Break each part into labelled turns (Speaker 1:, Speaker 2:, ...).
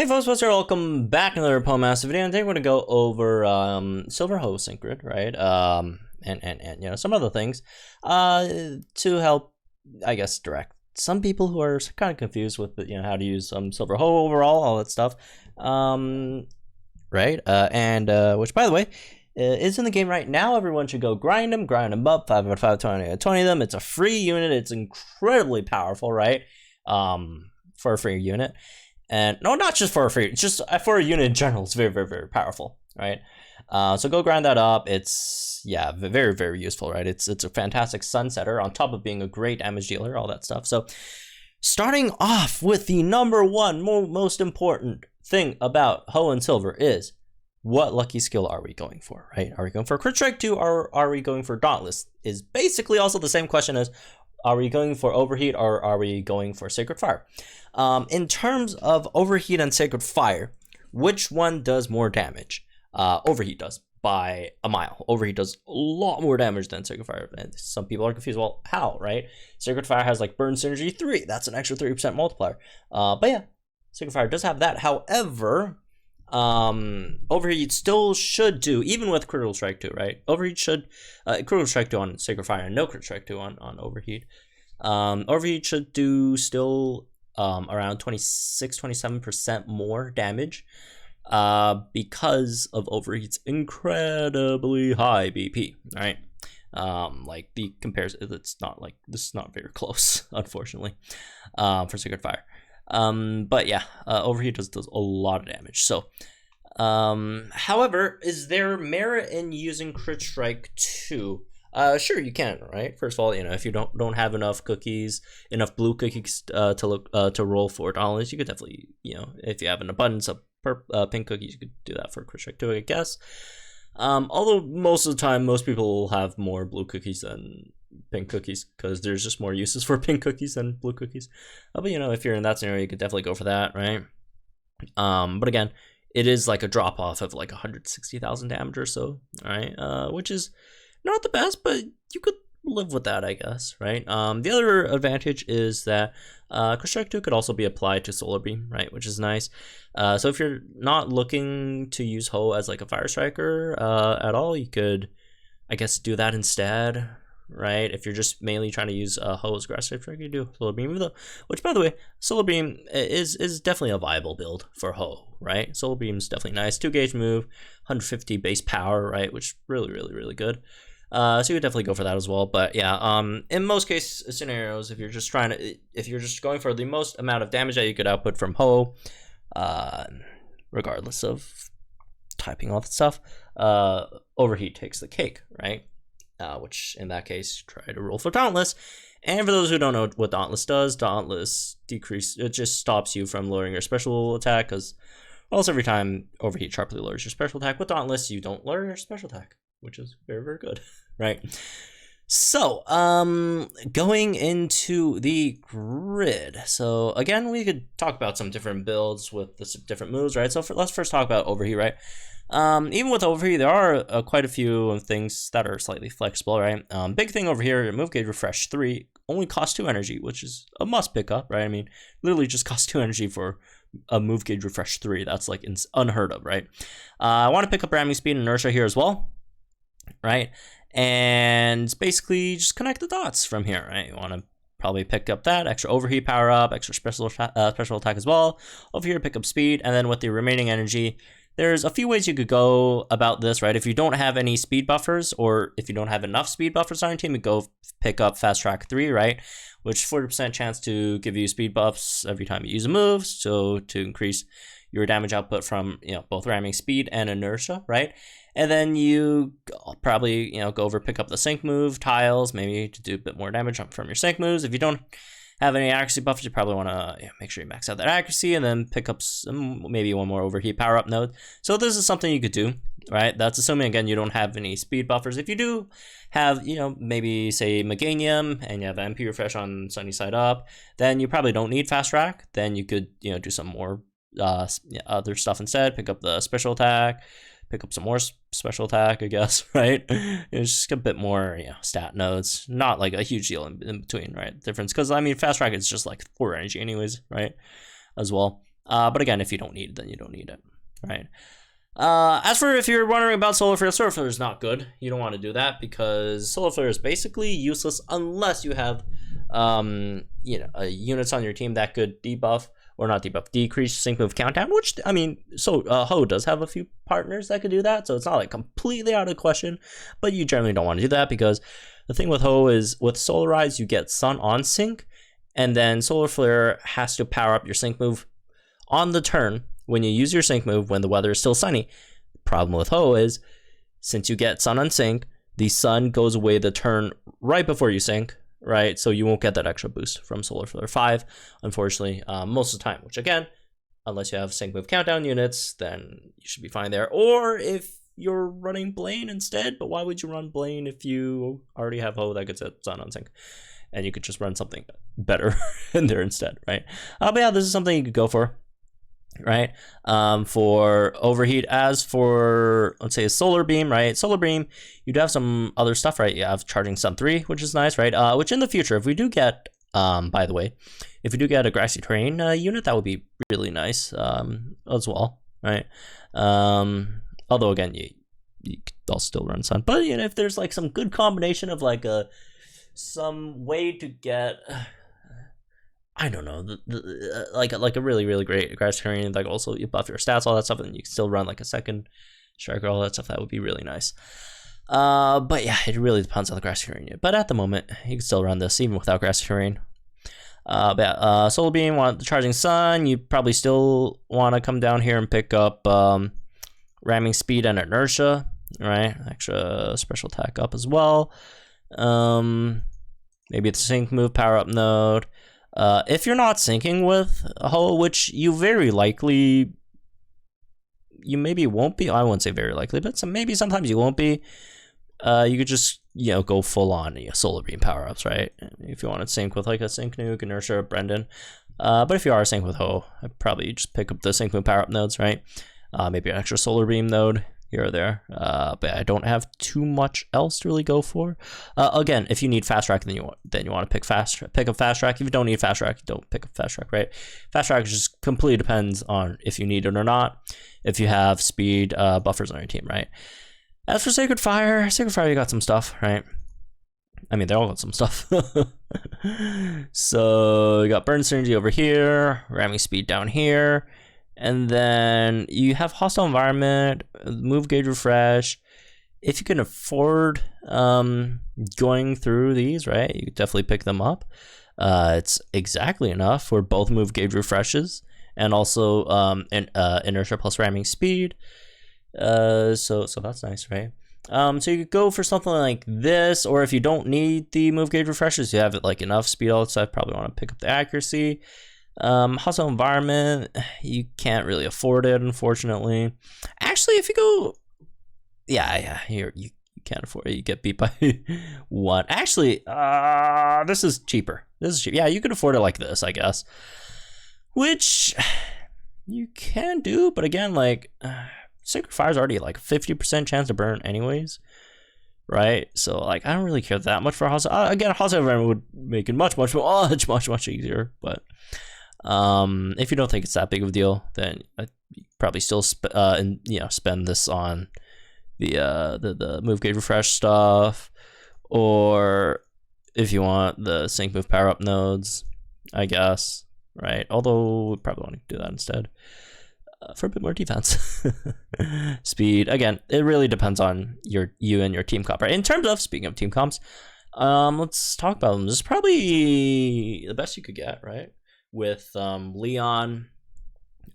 Speaker 1: Hey folks, what's up? Welcome back to another Massive video. And today we're gonna go over Silver Hoe Synchrid, right? And you know, some other things to help, I guess, direct some people who are kind of confused with how to use Silver Hoe overall, all that stuff. Right? Which, by the way, is in the game right now. Everyone should go grind them up, 5 out of 5, 20 out of 20 of them. It's a free unit. It's incredibly powerful, right? For a free unit. And no, not just for a free, just for a unit in general. It's very, very, very powerful, right? So go grind that up. It's, yeah, very, very useful, right? It's a fantastic sunsetter on top of being a great damage dealer, all that stuff. So starting off with the number one most important thing about Hoe and Silver is, what lucky skill are we going for, right? Are we going for Crit Strike 2 or are we going for Dauntless? Is basically also the same question as, are we going for Overheat or are we going for Sacred Fire? In terms of Overheat and Sacred Fire, which one does more damage? Overheat does by a mile. Overheat does a lot more damage than Sacred Fire. And some people are confused, well, how, right? Sacred Fire has like Burn Synergy 3. That's an extra 30% multiplier. But yeah, Sacred Fire does have that. However, Overheat still should do, even with Critical Strike 2, right? Overheat should, Critical Strike 2 on Sacred Fire and no Crit Strike 2 on Overheat. Overheat should do still around 26-27% more damage because of Overheat's incredibly high BP, right? Like the comparison, it's not like, this is not very close, unfortunately, for Sacred Fire. But yeah, Overheat does a lot of damage. So, however, is there merit in using Crit Strike 2? Sure, you can, right? First of all, you know, if you don't have enough cookies, enough blue cookies to roll for dollars, you could definitely, you know, if you have an abundance of pink cookies, you could do that for Crit Strike 2, I guess. Although most of the time, most people will have more blue cookies than pink cookies because there's just more uses for pink cookies than blue cookies. But you know, if you're in that scenario, you could definitely go for that, right? But again, it is like a drop off of like 160,000 damage or so, right? Which is not the best, but you could live with that, I guess, right? The other advantage is that Crit Strike 2 could also be applied to Solar Beam, right? Which is nice. So if you're not looking to use Hoe as like a Fire Striker at all, you could, I guess, do that instead, right? If you're just mainly trying to use Hoe as Grass Striker, you do Solar Beam, which, by the way, Solar Beam is definitely a viable build for Hoe, right? Solar Beam is definitely nice. 2 gauge move, 150 base power, right? Which really, really, really good. So you would definitely go for that as well. But yeah, in most case scenarios, if you're just going for the most amount of damage that you could output from Hoe, regardless of typing all that stuff, Overheat takes the cake, right? Which in that case, try to roll for Dauntless. And for those who don't know what Dauntless does, Dauntless it just stops you from lowering your special attack, because almost every time Overheat sharply lowers your special attack, with Dauntless you don't lower your special attack, which is very, very good, right? So, going into the grid. So again, we could talk about some different builds with the different moves, right? So let's first talk about Overheat, right? Even with Overheat, there are quite a few things that are slightly flexible, right? Big thing over here, Move Gauge Refresh 3 only costs 2 energy, which is a must pick up, right? I mean, literally just costs 2 energy for a Move Gauge Refresh 3. That's like unheard of, right? I want to pick up Ramming Speed and Inertia here as well, right? And basically just connect the dots from here, right? You want to probably pick up that extra Overheat power up, extra special attack as well. Over here, pick up speed, and then with the remaining energy, there's a few ways you could go about this, right? If you don't have any speed buffers, or if you don't have enough speed buffers on your team, you go pick up Fast Track 3, right? Which 40% chance to give you speed buffs every time you use a move, so to increase your damage output from, you know, both ramming speed and inertia, right? And then you probably, you know, go over, pick up the sync move, tiles, maybe to do a bit more damage from your sync moves. If you don't have any accuracy buffers, you probably want to make sure you max out that accuracy, and then pick up maybe one more Overheat power up node. So this is something you could do, right? That's assuming, again, you don't have any speed buffers. If you do have, you know, maybe say Meganium and you have MP Refresh on Sunny Side Up, then you probably don't need Fast Track. Then you could, you know, do some more other stuff instead. Pick up the special attack, pick up some more special attack, I guess, right? It's just a bit more, you know, stat nodes. Not like a huge deal in between, right? Difference, because I mean, Fast Track is just like 4 energy anyways, right? As well. But again, if you don't need it, then you don't need it, right? As for if you're wondering about Solar Flare, Solar Flare is not good. You don't want to do that because Solar Flare is basically useless unless you have, units on your team that could debuff, or not debuff, decrease sync move countdown, which, I mean, so Ho does have a few partners that could do that, so it's not like completely out of the question, but you generally don't want to do that because the thing with Ho is with Solarize, you get Sun on sync, and then Solar Flare has to power up your sync move on the turn when you use your sync move when the weather is still sunny. The problem with Ho is, since you get Sun on sync, the sun goes away the turn right before you sync, right? So you won't get that extra boost from Solar Flare 5, unfortunately, most of the time, which again, unless you have sync move countdown units, then you should be fine there. Or if you're running Blaine instead, but why would you run Blaine if you already have Ho that gets Sun on sync? And you could just run something better in there instead, right? But yeah, this is something you could go for, right? For Overheat. As for, let's say, a Solar Beam, right? Solar Beam, you do have some other stuff, right? You have Charging Sun 3, which is nice, right? Which in the future, if we do get, by the way, if we do get a Grassy Terrain unit, that would be really nice as well, right? Although, again, you could also still run Sun. But, if there's, like, some good combination of, like, some way to get... I don't know, like a really, really great Grassy Terrain, like also you buff your stats, all that stuff, and you can still run like a second striker, all that stuff. That would be really nice. But yeah, it really depends on the Grassy Terrain. But at the moment, you can still run this even without Grassy Terrain. Solar Beam, want the Charging Sun. You probably still want to come down here and pick up Ramming Speed and Inertia, right? Extra special attack up as well. Maybe it's a sync move power up node. If you're not syncing with Ho, which you very likely, you maybe won't be, I wouldn't say very likely, but maybe sometimes you won't be, you could just, go full on Solar Beam power-ups, right? If you want to sync with like a Sync Nuke, Inertia, or Brendan. But if you are sync with Ho, I'd probably just pick up the Sync Move power-up nodes, right? Maybe an extra Solar Beam node here or there. But I don't have too much else to really go for. Again, if you need Fast Track, then you want to pick up Fast Track. If you don't need Fast Track, you don't pick up Fast Track, right? Fast Track just completely depends on if you need it or not. If you have speed buffers on your team, right? As for Sacred Fire, you got some stuff, right? I mean, they all got some stuff. So you got Burn Synergy over here, Ramming Speed down here. And then you have Hostile Environment, Move Gauge Refresh. If you can afford going through these, right, you definitely pick them up. It's exactly enough for both Move Gauge Refreshes and also Inertia plus Ramming Speed. So that's nice, right? So you could go for something like this, or if you don't need the Move Gauge Refreshes, you have it like enough speed all, so I probably want to pick up the Accuracy. Hostile Environment, you can't really afford it, unfortunately. Actually, if you go, you can't afford it. You get beat by 1. Actually, this is cheaper. Yeah, you could afford it like this, I guess, which you can do. But again, like Sacred Fire's already like 50% chance to burn, anyways. Right, so like I don't really care that much for Hostile. Again, Hostile Environment would make it much easier, but. If you don't think it's that big of a deal, then I'd probably still spend this on the Move Gauge Refresh stuff, or if you want the Sync Move power up nodes, I guess, right? Although we probably want to do that instead for a bit more defense. Speed, again, it really depends on you and your team comp, right? In terms of, speaking of team comps, let's talk about them. This is probably the best you could get, right? With Leon,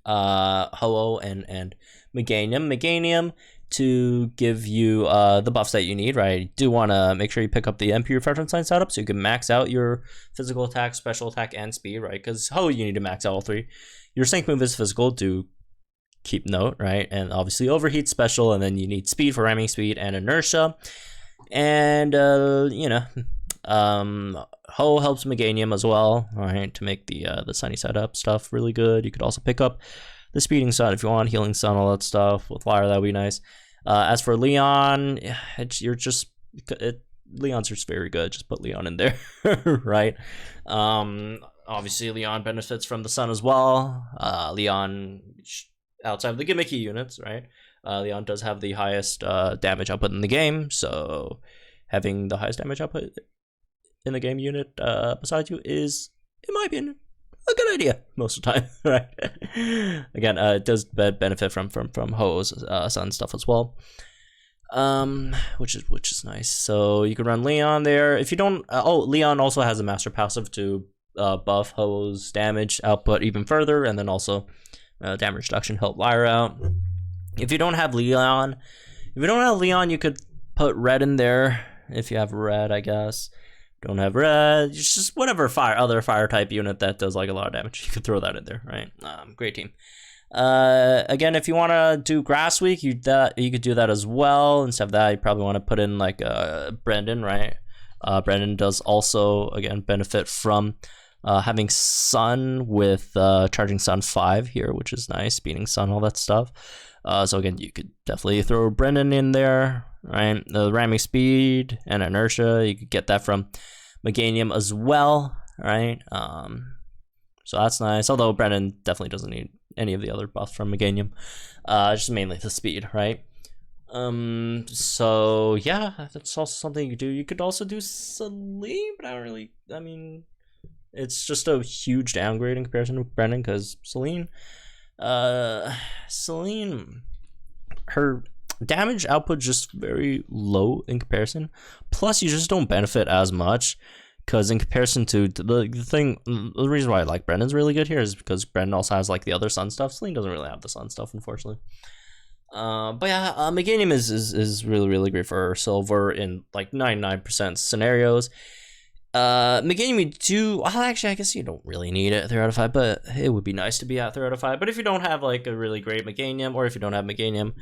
Speaker 1: Ho-Oh, and Meganium to give you the buffs that you need, right? You do want to make sure you pick up the MP Refreshment Sign setup so you can max out your physical attack, special attack, and speed, right? Because Ho, you need to max out all 3. Your sync move is physical, to keep note, right? And obviously Overheat special, and then you need speed for ramming speed and inertia. And, Ho helps Meganium as well, right, to make the sunny side up stuff really good. You could also pick up the speeding sun if you want, healing sun, all that stuff. With Fire, that would be nice. As for Leon, Leon's just very good. Just put Leon in there, right? Obviously, Leon benefits from the sun as well. Leon, outside of the gimmicky units, right? Leon does have the highest damage output in the game, so having the highest damage output in the game unit beside you is, in my opinion, a good idea most of the time, right? Again, it does benefit from Ho's sun stuff as well, which is nice. So you can run Leon there. If you don't, Leon also has a master passive to buff Ho's damage output even further, and then also damage reduction help Lyra out. If you don't have Leon, you could put red in there. If you have red, I guess. Don't have red, just whatever other fire type unit that does like a lot of damage, you could throw that in there, right? Great team. Again, if you want to do Grass Week, you could do that as well. Instead of that, you probably want to put in like Brendan, right? Brendan does also again benefit from having Sun with charging Sun 5 here, which is nice, speeding Sun, all that stuff. So again, you could definitely throw Brendan in there, right? The ramming speed and inertia, you could get that from Meganium as well, right? So that's nice. Although Brendan definitely doesn't need any of the other buffs from Meganium, just mainly the speed, right? So yeah, that's also something you could do. You could also do Celine, but I mean, it's just a huge downgrade in comparison with Brendan, because Celine, her damage output just very low in comparison. Plus, you just don't benefit as much, because in comparison to the reason why I like Brendan's really good here is because Brendan also has like the other sun stuff. Celine doesn't really have the sun stuff, unfortunately. But yeah, Meganium is really great for silver in like 99% scenarios. Meganium, you do, well, actually, I guess you don't really need it at 3 out of 5, but it would be nice to be at 3 out of 5. But if you don't have like a really great Meganium, or if you don't have Meganium,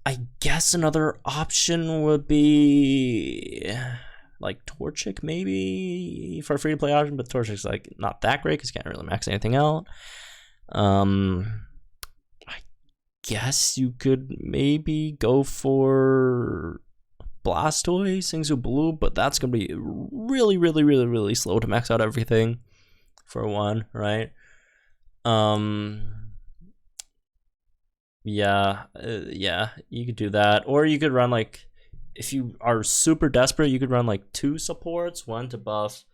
Speaker 1: I guess another option would be like Torchic, maybe, for a free to play option, but Torchic's like not that great because you can't really max anything out. I guess you could maybe go for Blastoise, Singsu Blue, but that's gonna be really slow to max out everything for one, right? Yeah, you could do that, or you could run like, if you are super desperate, you could run like 2 supports, one to buff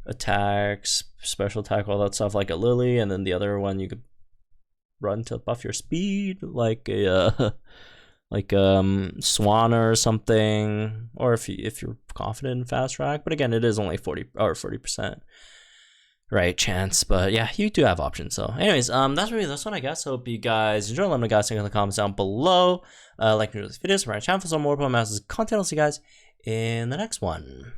Speaker 1: attacks, special attack, all that stuff, like a Lily, and then the other one you could run to buff your speed, like a Swanna or something, or if you're confident in fast track. But again, it is only 40% right chance, but yeah, you do have options. So anyways, that's really this one, I guess. Hope you guys enjoy. Let me know, guys, in the comments down below. Like and share this video, subscribe to my channel for some more Pokemon Masters content. I'll see you guys in the next one.